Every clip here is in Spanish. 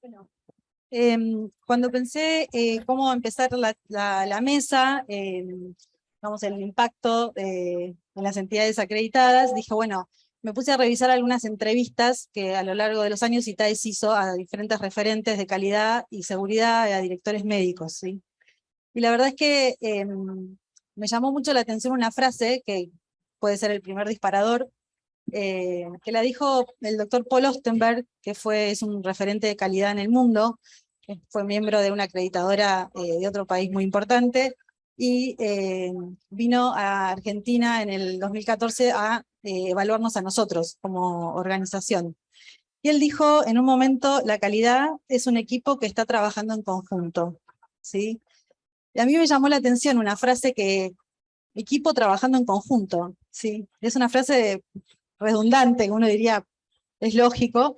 Bueno, cuando pensé cómo empezar la mesa, vamos, el impacto en las entidades acreditadas, dije, bueno, me puse a revisar algunas entrevistas que a lo largo de los años ITAES hizo a diferentes referentes de calidad y seguridad, a directores médicos, ¿sí? Y la verdad es que me llamó mucho la atención una frase que puede ser el primer disparador, que la dijo el doctor Paul Ostenberg, que es un referente de calidad en el mundo, que fue miembro de una acreditadora de otro país muy importante, y vino a Argentina en el 2014 a evaluarnos a nosotros como organización. Y él dijo en un momento, la calidad es un equipo que está trabajando en conjunto, ¿sí? Y a mí me llamó la atención una frase que, equipo trabajando en conjunto, ¿sí? Es una frase redundante, que uno diría, es lógico,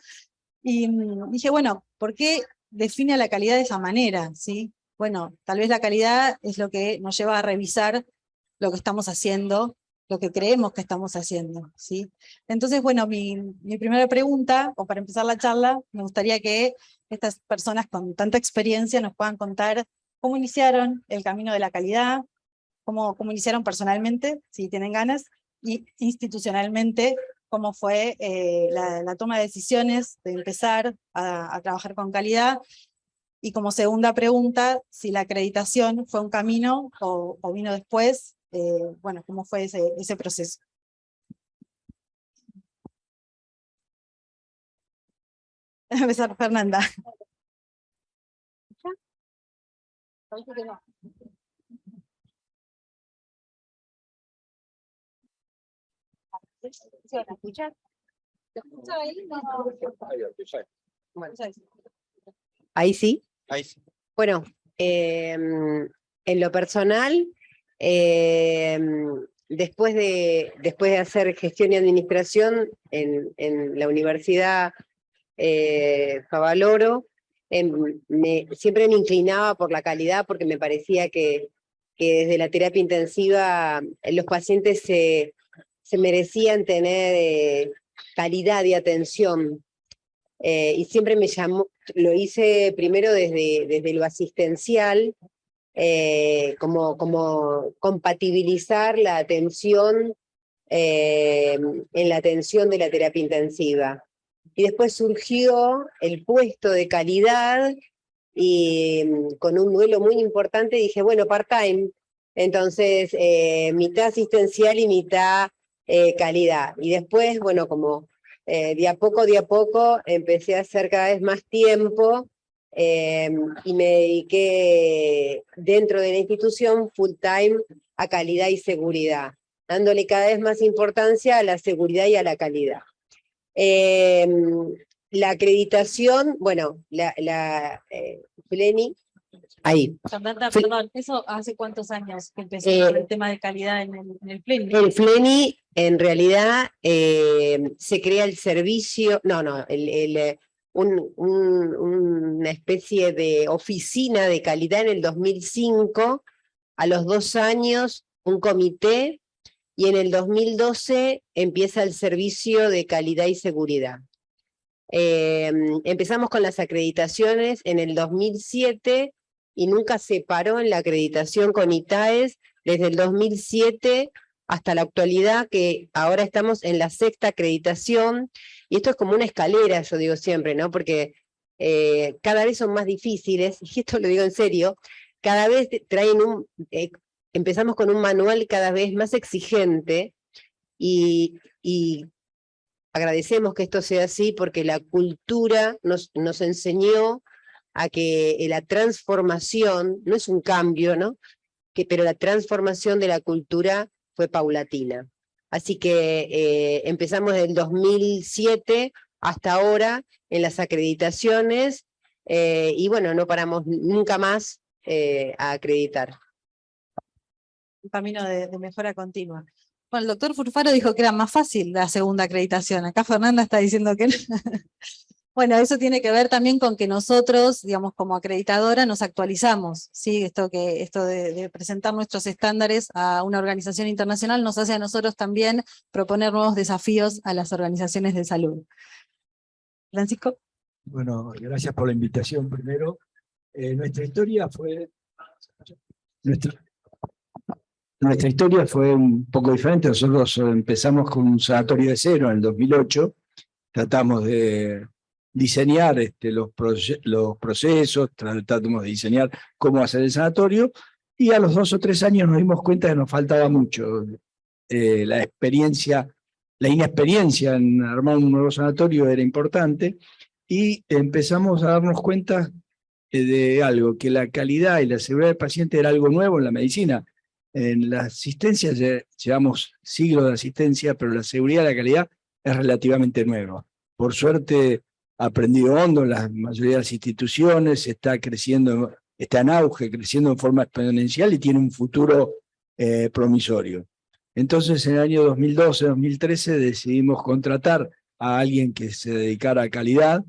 y dije, bueno, ¿por qué define a la calidad de esa manera? ¿Sí? Bueno, tal vez la calidad es lo que nos lleva a revisar lo que estamos haciendo, lo que creemos que estamos haciendo, ¿sí? Entonces, bueno, mi primera pregunta, o para empezar la charla, me gustaría que estas personas con tanta experiencia nos puedan contar cómo iniciaron el camino de la calidad, cómo iniciaron personalmente, si tienen ganas, y institucionalmente, cómo fue la toma de decisiones de empezar a trabajar con calidad, y como segunda pregunta, si la acreditación fue un camino o vino después, bueno, cómo fue ese proceso. A empezar, Fernanda. ¿Se van a escuchar? ¿Te escucha ahí? No. Bueno. Ahí sí. Ahí sí. Bueno, en lo personal, después de hacer gestión y administración en la Universidad Favaloro, siempre me inclinaba por la calidad porque me parecía que desde la terapia intensiva los pacientes se merecían tener calidad de atención. Y siempre me llamó, lo hice primero desde lo asistencial, como compatibilizar la atención en la atención de la terapia intensiva. Y después surgió el puesto de calidad y con un duelo muy importante dije, bueno, part-time, entonces mitad asistencial y mitad calidad. Y después, bueno, como de a poco empecé a hacer cada vez más tiempo y me dediqué dentro de la institución full time a calidad y seguridad, dándole cada vez más importancia a la seguridad y a la calidad. La acreditación, bueno, Pleni, ahí. Fernanda, perdón, ¿eso hace cuántos años que empezó el tema de calidad en el Pleni? El Pleni, en realidad, se crea el servicio, una especie de oficina de calidad en el 2005, a los 2 años un comité, y en el 2012 empieza el servicio de calidad y seguridad. Empezamos con las acreditaciones en el 2007 y nunca se paró en la acreditación con ITAES desde el 2007 hasta la actualidad, que ahora estamos en la 6ª acreditación, y esto es como una escalera, yo digo siempre, ¿no? Porque cada vez son más difíciles, y esto lo digo en serio, cada vez traen empezamos con un manual cada vez más exigente, y agradecemos que esto sea así porque la cultura nos enseñó a que la transformación, no es un cambio, ¿no? Pero la transformación de la cultura fue paulatina. Así que empezamos desde el 2007 hasta ahora en las acreditaciones y bueno, no paramos nunca más a acreditar. Un camino de mejora continua. Bueno, el doctor Furfaro dijo que era más fácil la segunda acreditación. Acá Fernanda está diciendo que no. Bueno, eso tiene que ver también con que nosotros, digamos, como acreditadora, nos actualizamos, ¿sí? Esto de presentar nuestros estándares a una organización internacional nos hace a nosotros también proponer nuevos desafíos a las organizaciones de salud. Francisco. Bueno, gracias por la invitación primero. Nuestra historia fue... Nuestra, nuestra historia fue un poco diferente. Nosotros empezamos con un sanatorio de cero en el 2008. Tratamos de diseñar los procesos, tratamos de diseñar cómo hacer el sanatorio, y a los 2 o 3 años nos dimos cuenta que nos faltaba mucho. La experiencia, la inexperiencia en armar un nuevo sanatorio era importante, y empezamos a darnos cuenta de algo, que la calidad y la seguridad del paciente era algo nuevo en la medicina. En la asistencia llevamos siglos de asistencia, pero la seguridad y la calidad es relativamente nueva. Por suerte, ha aprendido hondo en la mayoría de las instituciones, está creciendo, está en auge, creciendo en forma exponencial y tiene un futuro promisorio. Entonces, en el año 2012-2013 decidimos contratar a alguien que se dedicara a calidad.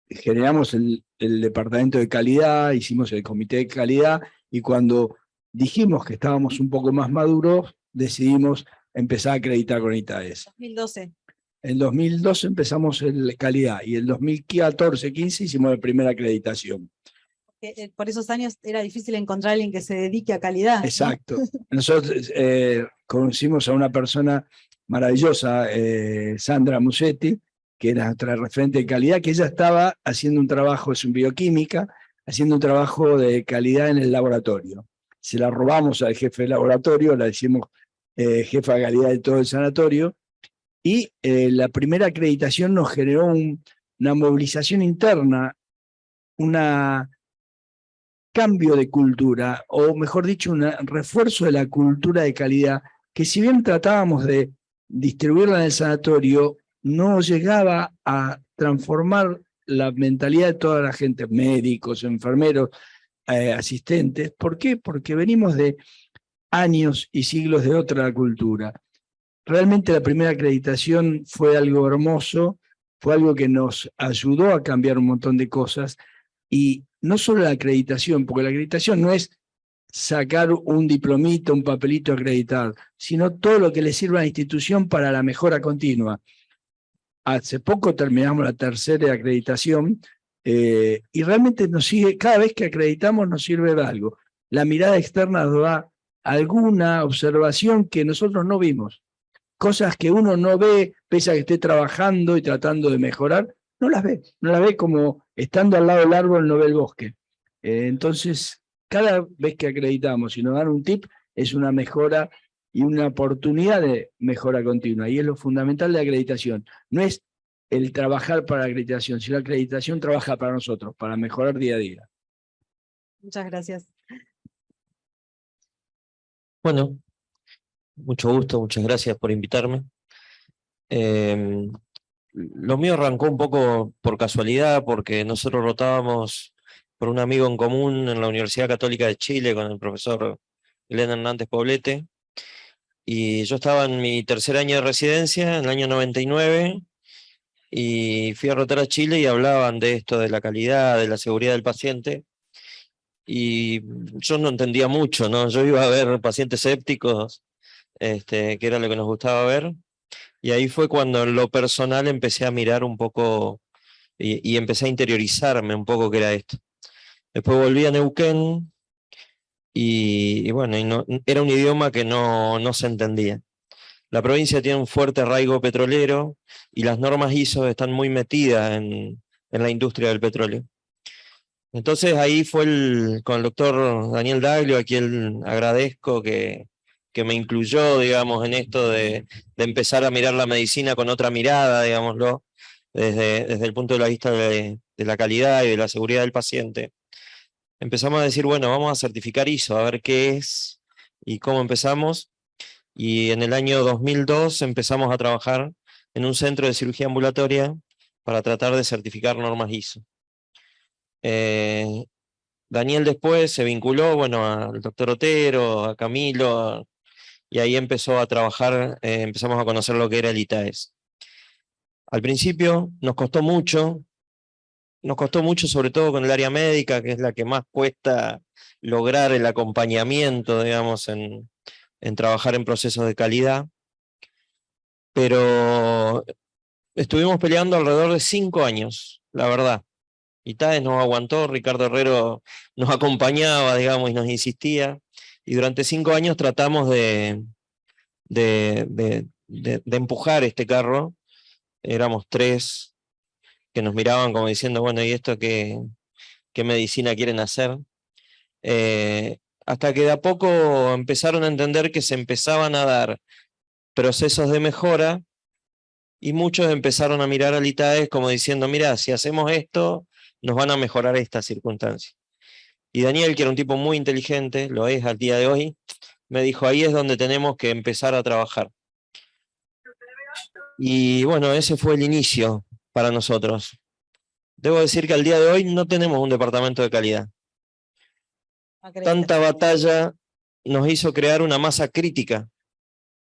Generamos el departamento de calidad, hicimos el comité de calidad, y cuando dijimos que estábamos un poco más maduros, decidimos empezar a acreditar con ITAES. 2012. En 2012 empezamos en calidad, y en 2014-15 hicimos la primera acreditación. Por esos años era difícil encontrar a alguien que se dedique a calidad, ¿no? Exacto. Nosotros conocimos a una persona maravillosa, Sandra Musetti, que era nuestra referente de calidad, que ella estaba haciendo un trabajo en bioquímica, haciendo un trabajo de calidad en el laboratorio. Se la robamos al jefe de laboratorio, la decimos jefa de calidad de todo el sanatorio, y la primera acreditación nos generó una movilización interna, un cambio de cultura, o mejor dicho, un refuerzo de la cultura de calidad, que si bien tratábamos de distribuirla en el sanatorio, no llegaba a transformar la mentalidad de toda la gente, médicos, enfermeros, asistentes. ¿Por qué? Porque venimos de años y siglos de otra cultura. Realmente la primera acreditación fue algo hermoso, fue algo que nos ayudó a cambiar un montón de cosas, y no solo la acreditación, porque la acreditación no es sacar un diplomito, un papelito a acreditar, sino todo lo que le sirva a la institución para la mejora continua. Hace poco terminamos la tercera acreditación, y realmente nos sigue, cada vez que acreditamos nos sirve de algo. La mirada externa nos da alguna observación que nosotros no vimos. Cosas que uno no ve, pese a que esté trabajando y tratando de mejorar, no las ve como estando al lado del árbol no ve el bosque. Entonces, cada vez que acreditamos y nos dan un tip, es una mejora y una oportunidad de mejora continua, y es lo fundamental de la acreditación. No es el trabajar para la acreditación, sino la acreditación trabaja para nosotros, para mejorar día a día. Muchas gracias. Bueno, mucho gusto, muchas gracias por invitarme. Lo mío arrancó un poco por casualidad, porque nosotros rotábamos por un amigo en común en la Universidad Católica de Chile con el profesor Elena Hernández Poblete, y yo estaba en mi tercer año de residencia, en el año 99, y fui a rotar a Chile y hablaban de esto, de la calidad, de la seguridad del paciente, y yo no entendía mucho, ¿no? Yo iba a ver pacientes sépticos, que era lo que nos gustaba ver. Y ahí fue cuando en lo personal empecé a mirar un poco y empecé a interiorizarme un poco qué era esto. Después volví a Neuquén y bueno, era un idioma que no se entendía. La provincia tiene un fuerte arraigo petrolero y las normas ISO están muy metidas en la industria del petróleo. Entonces ahí fue con el doctor Daniel Daglio, a quien agradezco que me incluyó, digamos, en esto de empezar a mirar la medicina con otra mirada, digámoslo, desde el punto de vista de la calidad y de la seguridad del paciente. Empezamos a decir, bueno, vamos a certificar ISO, a ver qué es y cómo empezamos. Y en el año 2002 empezamos a trabajar en un centro de cirugía ambulatoria para tratar de certificar normas ISO. Daniel después se vinculó, bueno, al doctor Otero, a Camilo, y ahí empezó a trabajar, empezamos a conocer lo que era el ITAES. Al principio nos costó mucho sobre todo con el área médica, que es la que más cuesta lograr el acompañamiento, digamos, en trabajar en procesos de calidad, pero estuvimos peleando alrededor de 5 años la verdad. ITAES no aguantó, Ricardo Herrero nos acompañaba, digamos, y nos insistía. Y durante 5 años tratamos de empujar este carro. Éramos 3 que nos miraban como diciendo, bueno, ¿y esto qué medicina quieren hacer? Hasta que de a poco empezaron a entender que se empezaban a dar procesos de mejora y muchos empezaron a mirar al ITAES como diciendo, mira, si hacemos esto, nos van a mejorar estas circunstancias. Y Daniel, que era un tipo muy inteligente, lo es al día de hoy, me dijo, ahí es donde tenemos que empezar a trabajar. Y bueno, ese fue el inicio para nosotros. Debo decir que al día de hoy no tenemos un departamento de calidad. Tanta batalla nos hizo crear una masa crítica,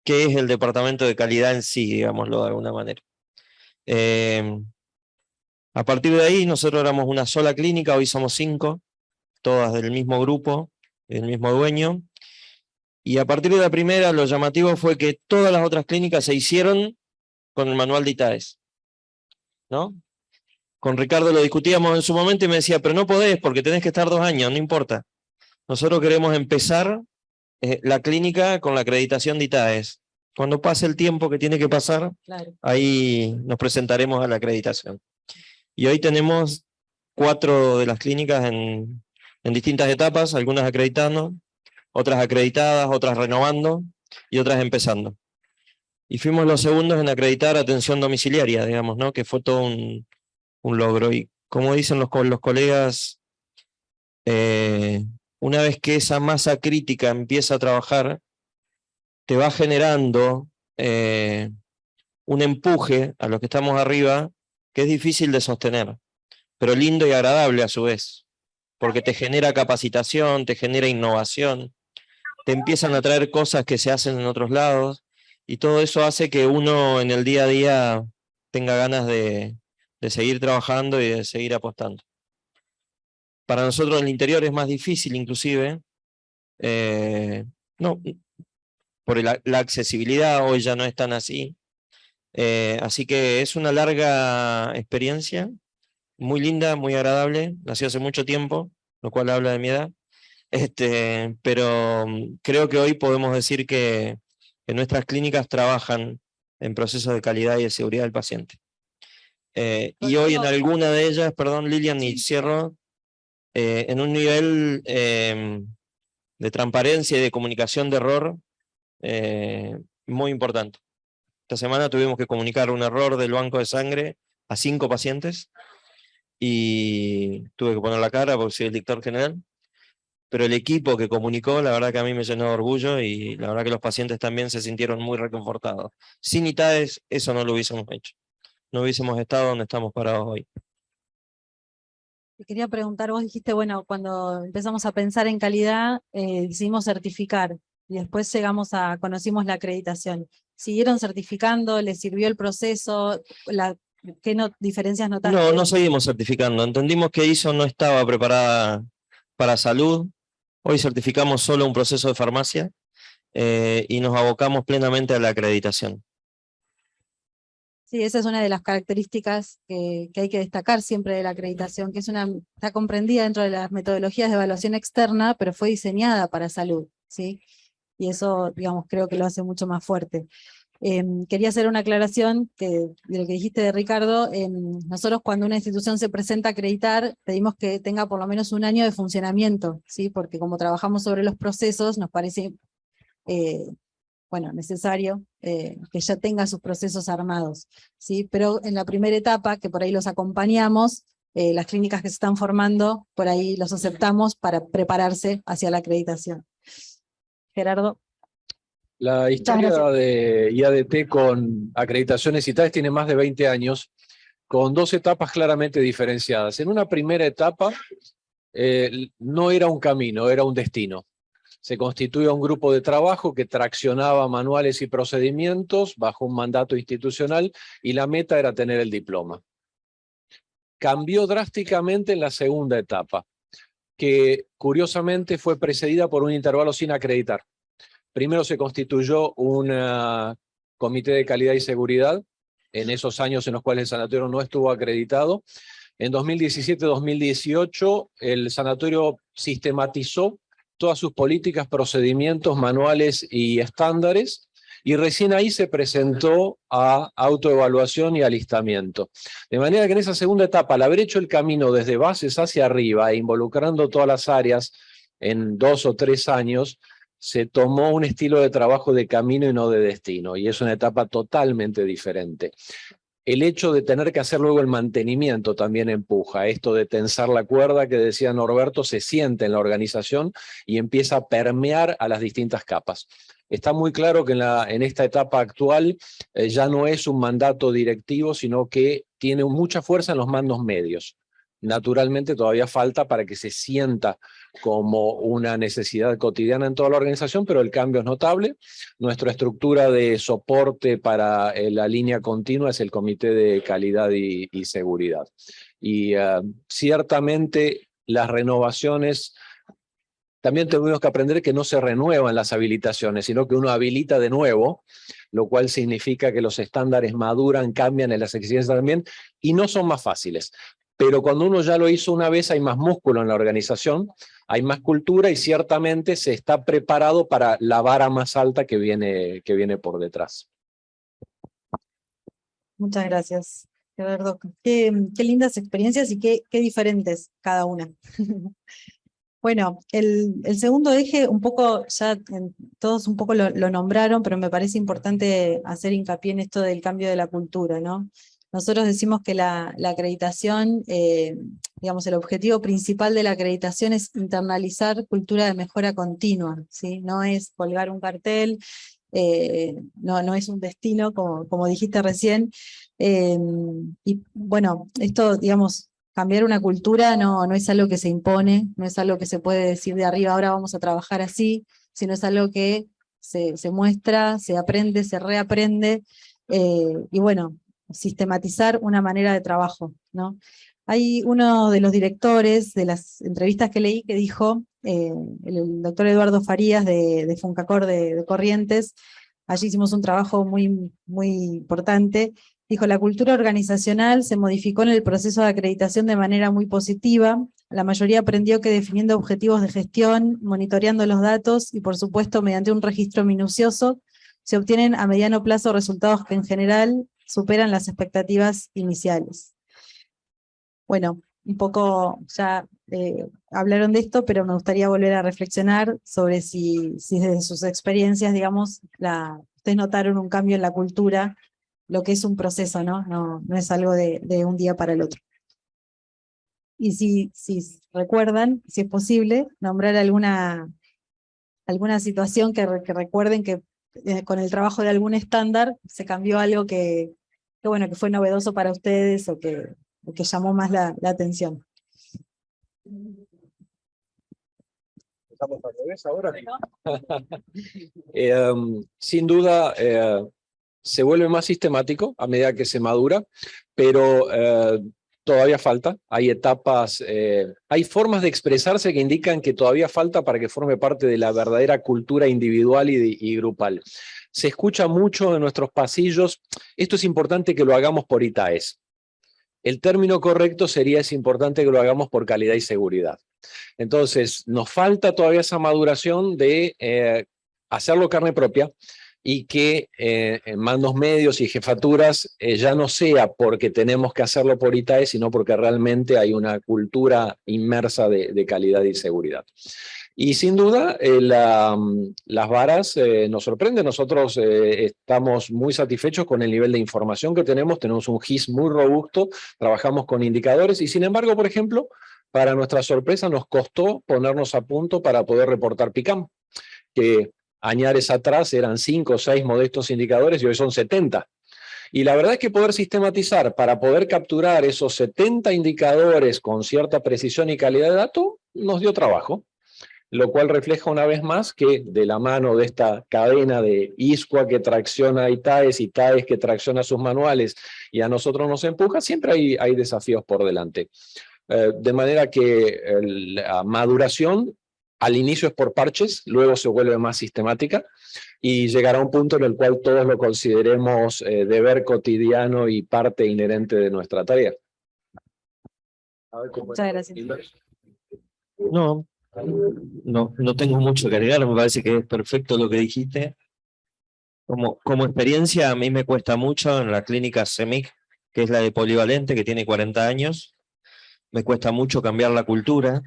que es el departamento de calidad en sí, digámoslo de alguna manera. A partir de ahí, nosotros éramos una sola clínica, hoy somos 5, todas del mismo grupo, el mismo dueño. Y a partir de la primera, lo llamativo fue que todas las otras clínicas se hicieron con el manual de ITAES, ¿no? Con Ricardo lo discutíamos en su momento y me decía, pero no podés porque tenés que estar 2 años, no importa. Nosotros queremos empezar la clínica con la acreditación de ITAES. Cuando pase el tiempo que tiene que pasar, Claro. ahí nos presentaremos a la acreditación. Y hoy tenemos 4 de las clínicas en distintas etapas, algunas acreditando, otras acreditadas, otras renovando y otras empezando. Y fuimos los segundos en acreditar atención domiciliaria, digamos, ¿no? Que fue todo un logro. Y como dicen los colegas, una vez que esa masa crítica empieza a trabajar, te va generando un empuje a los que estamos arriba que es difícil de sostener, pero lindo y agradable a su vez, porque te genera capacitación, te genera innovación, te empiezan a traer cosas que se hacen en otros lados, y todo eso hace que uno en el día a día tenga ganas de seguir trabajando y de seguir apostando. Para nosotros en el interior es más difícil inclusive, no, por la accesibilidad hoy ya no es tan así, así que es una larga experiencia, muy linda, muy agradable, nació hace mucho tiempo, lo cual habla de mi edad, pero creo que hoy podemos decir que nuestras clínicas trabajan en procesos de calidad y de seguridad del paciente. Y hoy en alguna de ellas, perdón Lilian, y cierro, en un nivel de transparencia y de comunicación de error muy importante. Esta semana tuvimos que comunicar un error del banco de sangre a 5 pacientes y tuve que poner la cara porque soy el dictor general, pero el equipo que comunicó, la verdad que a mí me llenó de orgullo y la verdad que los pacientes también se sintieron muy reconfortados. Sin ITAES eso no lo hubiésemos hecho, no hubiésemos estado donde estamos parados hoy. Te quería preguntar, vos dijiste, bueno, cuando empezamos a pensar en calidad, decidimos certificar y después conocimos la acreditación. ¿Siguieron certificando? ¿Les sirvió el proceso? ¿Qué diferencias notaste? No seguimos certificando. Entendimos que ISO no estaba preparada para salud. Hoy certificamos solo un proceso de farmacia y nos abocamos plenamente a la acreditación. Sí, esa es una de las características que hay que destacar siempre de la acreditación, que está comprendida dentro de las metodologías de evaluación externa, pero fue diseñada para salud, ¿sí? Y eso, digamos, creo que lo hace mucho más fuerte. Quería hacer una aclaración de lo que dijiste de Ricardo. Nosotros cuando una institución se presenta a acreditar, pedimos que tenga por lo menos 1 año de funcionamiento, ¿sí? Porque como trabajamos sobre los procesos, nos parece necesario que ya tenga sus procesos armados, ¿sí? Pero en la primera etapa, que por ahí los acompañamos, las clínicas que se están formando, por ahí los aceptamos para prepararse hacia la acreditación. Gerardo. La historia de IADT con acreditaciones ITAES tiene más de 20 años, con 2 etapas claramente diferenciadas. En una primera etapa no era un camino, era un destino. Se constituía un grupo de trabajo que traccionaba manuales y procedimientos bajo un mandato institucional y la meta era tener el diploma. Cambió drásticamente en la segunda etapa, que curiosamente fue precedida por un intervalo sin acreditar. Primero se constituyó un comité de calidad y seguridad, en esos años en los cuales el sanatorio no estuvo acreditado, En 2017-2018, el sanatorio sistematizó todas sus políticas, procedimientos, manuales y estándares, y recién ahí se presentó a autoevaluación y alistamiento. De manera que en esa segunda etapa, al haber hecho el camino desde bases hacia arriba e involucrando todas las áreas en 2 o 3 años, se tomó un estilo de trabajo de camino y no de destino, y es una etapa totalmente diferente. El hecho de tener que hacer luego el mantenimiento también empuja. Esto de tensar la cuerda que decía Norberto se siente en la organización y empieza a permear a las distintas capas. Está muy claro que en esta etapa actual ya no es un mandato directivo, sino que tiene mucha fuerza en los mandos medios. Naturalmente todavía falta para que se sienta como una necesidad cotidiana en toda la organización, pero el cambio es notable. Nuestra estructura de soporte para la línea continua es el Comité de Calidad y Seguridad. Y ciertamente las renovaciones, también tuvimos que aprender que no se renuevan las habilitaciones, sino que uno habilita de nuevo, lo cual significa que los estándares maduran, cambian en las exigencias también, y no son más fáciles. Pero cuando uno ya lo hizo una vez, hay más músculo en la organización, hay más cultura y ciertamente se está preparado para la vara más alta que viene por detrás. Muchas gracias, Gerardo. Qué lindas experiencias y qué diferentes cada una. Bueno, el segundo eje, un poco, ya todos un poco lo nombraron, pero me parece importante hacer hincapié en esto del cambio de la cultura, ¿no? Nosotros decimos que la acreditación, digamos, el objetivo principal de la acreditación es internalizar cultura de mejora continua, ¿sí? No es colgar un cartel, no es un destino, como dijiste recién. Y bueno, esto, digamos, cambiar una cultura no es algo que se impone, no es algo que se puede decir de arriba, ahora vamos a trabajar así, sino es algo que se muestra, se aprende, se reaprende, y bueno, sistematizar una manera de trabajo, ¿no? Hay uno de los directores de las entrevistas que leí que dijo, el doctor Eduardo Farías de Funcacor de Corrientes, allí hicimos un trabajo muy importante. Dijo, la cultura organizacional se modificó en el proceso de acreditación de manera muy positiva. La mayoría aprendió que definiendo objetivos de gestión, monitoreando los datos y por supuesto mediante un registro minucioso, se obtienen a mediano plazo resultados que en general superan las expectativas iniciales. Bueno, un poco ya hablaron de esto, pero me gustaría volver a reflexionar sobre si desde sus experiencias, digamos, ustedes notaron un cambio en la cultura, lo que es un proceso, ¿no? No es algo de un día para el otro. Y si recuerdan, si es posible, nombrar alguna situación que recuerden que con el trabajo de algún estándar se cambió algo que fue novedoso para ustedes o que llamó más la atención. ¿Estamos al revés ahora? Sin duda, se vuelve más sistemático a medida que se madura, pero todavía falta. Hay etapas, hay formas de expresarse que indican que todavía falta para que forme parte de la verdadera cultura individual y grupal. Se escucha mucho en nuestros pasillos, esto es importante que lo hagamos por ITAES. El término correcto sería, es importante que lo hagamos por calidad y seguridad. Entonces, nos falta todavía esa maduración de hacerlo carne propia y que en mandos medios y jefaturas ya no sea porque tenemos que hacerlo por ITAES, sino porque realmente hay una cultura inmersa de calidad y seguridad. Y sin duda, las varas nos sorprenden. Nosotros estamos muy satisfechos con el nivel de información que tenemos un GIS muy robusto, trabajamos con indicadores y sin embargo, por ejemplo, para nuestra sorpresa nos costó ponernos a punto para poder reportar PICAM, que añares atrás eran 5 o 6 modestos indicadores y hoy son 70. Y la verdad es que poder sistematizar para poder capturar esos 70 indicadores con cierta precisión y calidad de datos nos dio trabajo, lo cual refleja una vez más que de la mano de esta cadena de ISCUA que tracciona a ITAES, ITAES que tracciona sus manuales y a nosotros nos empuja, siempre hay desafíos por delante. De manera que la maduración al inicio es por parches, luego se vuelve más sistemática y llegará un punto en el cual todos lo consideremos deber cotidiano y parte inherente de nuestra tarea. Muchas gracias. No, no tengo mucho que agregar, me parece que es perfecto lo que dijiste. Como experiencia, a mí me cuesta mucho en la clínica CEMIC, que es la de polivalente, que tiene 40 años. Me cuesta mucho cambiar la cultura.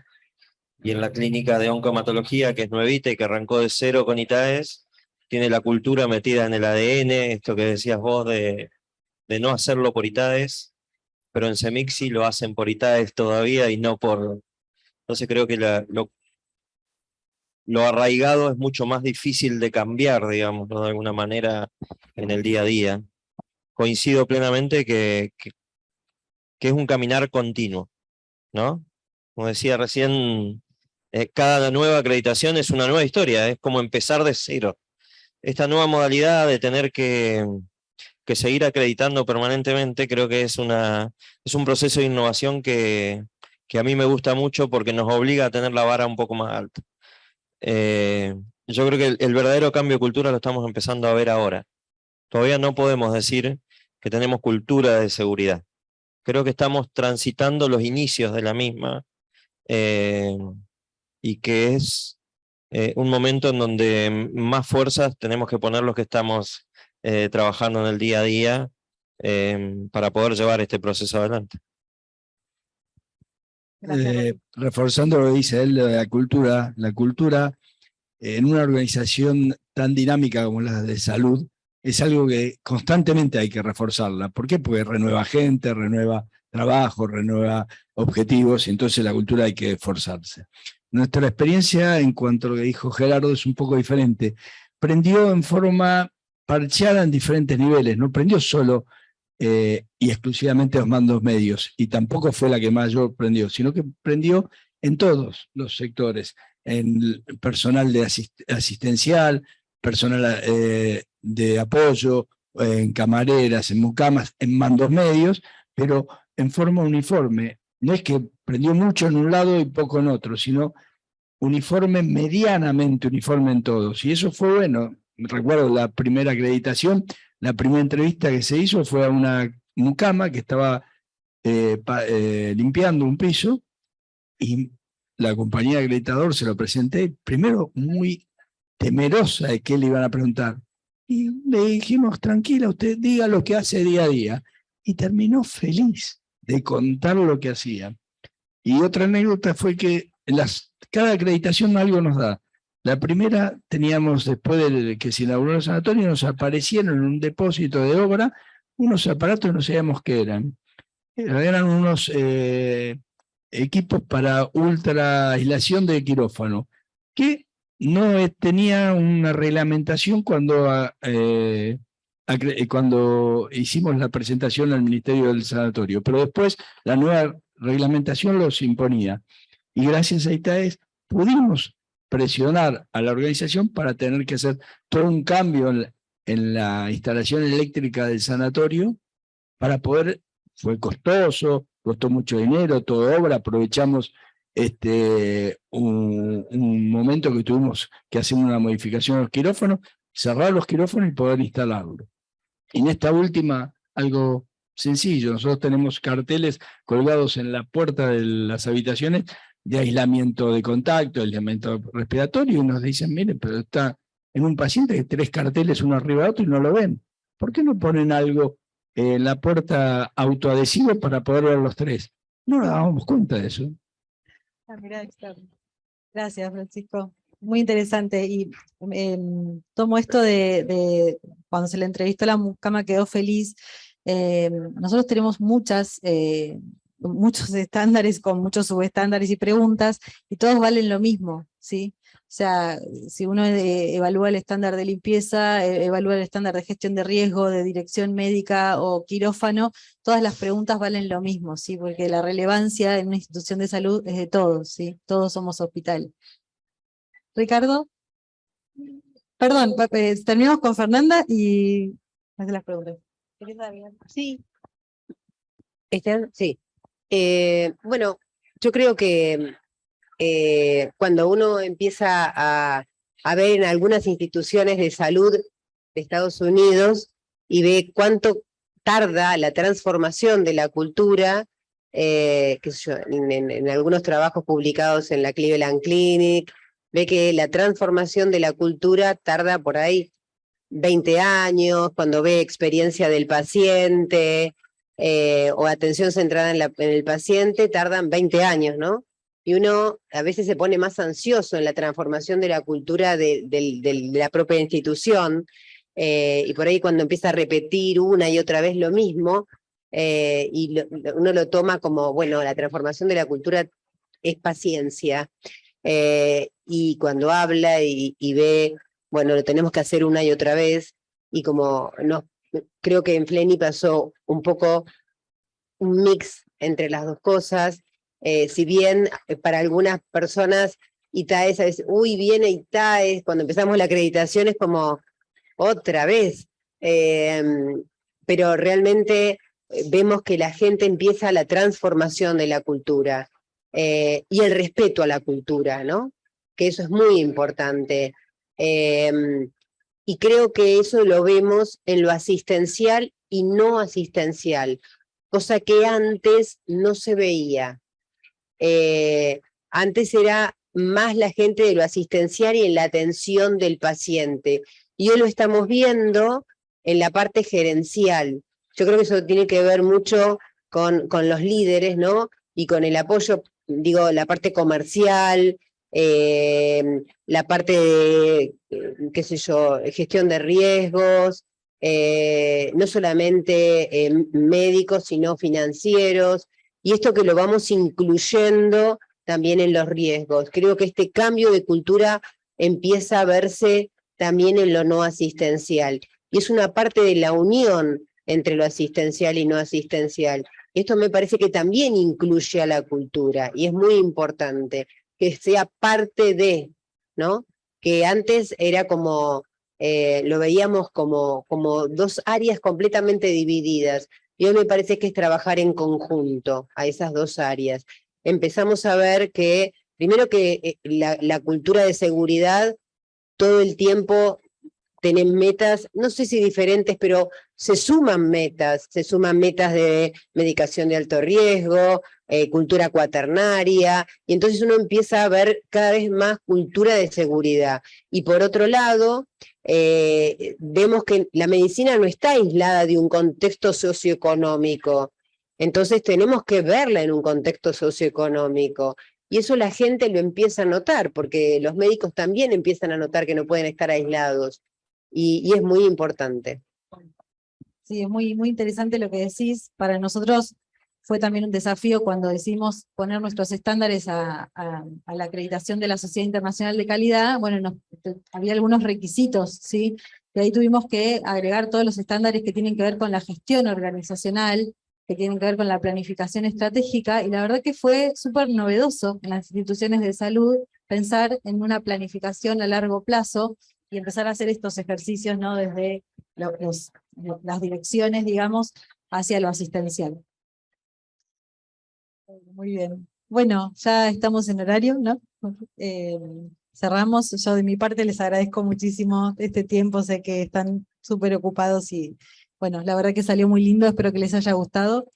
Y en la clínica de oncohematología, que es nuevita y que arrancó de cero con ITAES, tiene la cultura metida en el ADN, esto que decías vos de no hacerlo por ITAES, pero en CEMIC sí lo hacen por ITAES todavía y no por... Entonces creo que lo arraigado es mucho más difícil de cambiar, digamos, ¿no? De alguna manera en el día a día. Coincido plenamente que es un caminar continuo, ¿no? Como decía recién, cada nueva acreditación es una nueva historia, es como empezar de cero. Esta nueva modalidad de tener que seguir acreditando permanentemente, creo que es un proceso de innovación que a mí me gusta mucho porque nos obliga a tener la vara un poco más alta. Yo creo que el verdadero cambio de cultura lo estamos empezando a ver ahora. Todavía no podemos decir que tenemos cultura de seguridad. Creo que estamos transitando los inicios de la misma, y que es un momento en donde más fuerzas tenemos que poner los que estamos trabajando en el día a día para poder llevar este proceso adelante. Gracias. Reforzando lo que dice él, lo de la cultura en una organización tan dinámica como la de salud es algo que constantemente hay que reforzarla. ¿Por qué? Porque renueva gente, renueva trabajo, renueva objetivos, y entonces la cultura hay que esforzarse. Nuestra experiencia en cuanto a lo que dijo Gerardo es un poco diferente. Prendió en forma parcheada en diferentes niveles, no prendió solo y exclusivamente los mandos medios, y tampoco fue la que mayor prendió, sino que prendió en todos los sectores, en personal de asistencial, personal de apoyo, en camareras, en mucamas, en mandos medios, pero en forma uniforme. No es que prendió mucho en un lado y poco en otro, sino uniforme, medianamente uniforme en todos. Y eso fue bueno. Recuerdo la primera acreditación, la primera entrevista que se hizo fue a una mucama que estaba limpiando un piso, y la compañía de acreditador se lo presenté, primero muy temerosa de qué le iban a preguntar. Y le dijimos, tranquila, usted diga lo que hace día a día. Y terminó feliz de contar lo que hacía. Y otra anécdota fue que cada acreditación algo nos da. La primera teníamos, después de que se inauguró el sanatorio, nos aparecieron en un depósito de obra unos aparatos que no sabíamos qué eran. Eran unos equipos para ultra aislación de quirófano, que no tenía una reglamentación cuando hicimos la presentación al Ministerio del Sanatorio, pero después la nueva reglamentación los imponía. Y gracias a ITAES pudimos presionar a la organización para tener que hacer todo un cambio en la instalación eléctrica del sanatorio para poder. Fue costoso, costó mucho dinero, toda obra, aprovechamos un momento que tuvimos que hacer una modificación a los quirófanos, cerrar los quirófanos y poder instalarlo. Y en esta última, algo sencillo, nosotros tenemos carteles colgados en la puerta de las habitaciones de aislamiento de contacto, aislamiento respiratorio, y nos dicen, miren, pero está en un paciente que 3 carteles uno arriba de otro y no lo ven. ¿Por qué no ponen algo en la puerta autoadhesivo para poder ver los 3? No nos dábamos cuenta de eso. Mirá, gracias, Francisco. Muy interesante. Y tomo esto de cuando se le entrevistó a la mucama, quedó feliz. Nosotros tenemos muchos estándares con muchos subestándares y preguntas, y todos valen lo mismo, ¿sí? O sea, si uno evalúa el estándar de limpieza, evalúa el estándar de gestión de riesgo, de dirección médica o quirófano, todas las preguntas valen lo mismo, ¿sí? Porque la relevancia en una institución de salud es de todos, ¿sí? Todos somos hospital. Ricardo. Perdón, terminamos con Fernanda y hace las preguntas. Sí. Sí. Bueno, yo creo que cuando uno empieza a ver en algunas instituciones de salud de Estados Unidos y ve cuánto tarda la transformación de la cultura, qué sé yo, en algunos trabajos publicados en la Cleveland Clinic, ve que la transformación de la cultura tarda por ahí 20 años, cuando ve experiencia del paciente o atención centrada en el paciente, tardan 20 años, ¿no? Y uno a veces se pone más ansioso en la transformación de la cultura de la propia institución, y por ahí cuando empieza a repetir una y otra vez lo mismo, uno lo toma como, bueno, la transformación de la cultura es paciencia, y cuando habla y ve, bueno, lo tenemos que hacer una y otra vez, y como creo que en Fleni pasó un poco un mix entre las dos cosas, si bien para algunas personas ITAES a veces, uy, viene ITAES, cuando empezamos la acreditación es como otra vez, pero realmente vemos que la gente empieza la transformación de la cultura y el respeto a la cultura, ¿no? Que eso es muy importante. Y creo que eso lo vemos en lo asistencial y no asistencial, cosa que antes no se veía. Antes era más la gente de lo asistencial y en la atención del paciente. Y hoy lo estamos viendo en la parte gerencial. Yo creo que eso tiene que ver mucho con los líderes, ¿no? Y con el apoyo, digo, la parte comercial, la parte de, qué sé yo, gestión de riesgos, no solamente médicos, sino financieros, y esto que lo vamos incluyendo también en los riesgos. Creo que este cambio de cultura empieza a verse también en lo no asistencial, y es una parte de la unión entre lo asistencial y no asistencial. Esto me parece que también incluye a la cultura, y es muy importante que sea parte de, ¿no? Que antes era como, lo veíamos como dos áreas completamente divididas, y hoy me parece que es trabajar en conjunto a esas dos áreas. Empezamos a ver que, primero que la cultura de seguridad todo el tiempo tienen metas, no sé si diferentes, pero se suman metas de medicación de alto riesgo, cultura cuaternaria, y entonces uno empieza a ver cada vez más cultura de seguridad. Y por otro lado, vemos que la medicina no está aislada de un contexto socioeconómico, entonces tenemos que verla en un contexto socioeconómico. Y eso la gente lo empieza a notar, porque los médicos también empiezan a notar que no pueden estar aislados. Y es muy importante. Sí, es muy interesante lo que decís. Para nosotros fue también un desafío cuando decidimos poner nuestros estándares a la acreditación de la Sociedad Internacional de Calidad. Bueno, había algunos requisitos, ¿sí? Y ahí tuvimos que agregar todos los estándares que tienen que ver con la gestión organizacional, que tienen que ver con la planificación estratégica, y la verdad que fue súper novedoso en las instituciones de salud pensar en una planificación a largo plazo y empezar a hacer estos ejercicios, ¿no? Desde las direcciones, digamos, hacia lo asistencial. Muy bien. Bueno, ya estamos en horario, ¿no? Cerramos. Yo de mi parte les agradezco muchísimo este tiempo, sé que están súper ocupados y bueno, la verdad que salió muy lindo, espero que les haya gustado.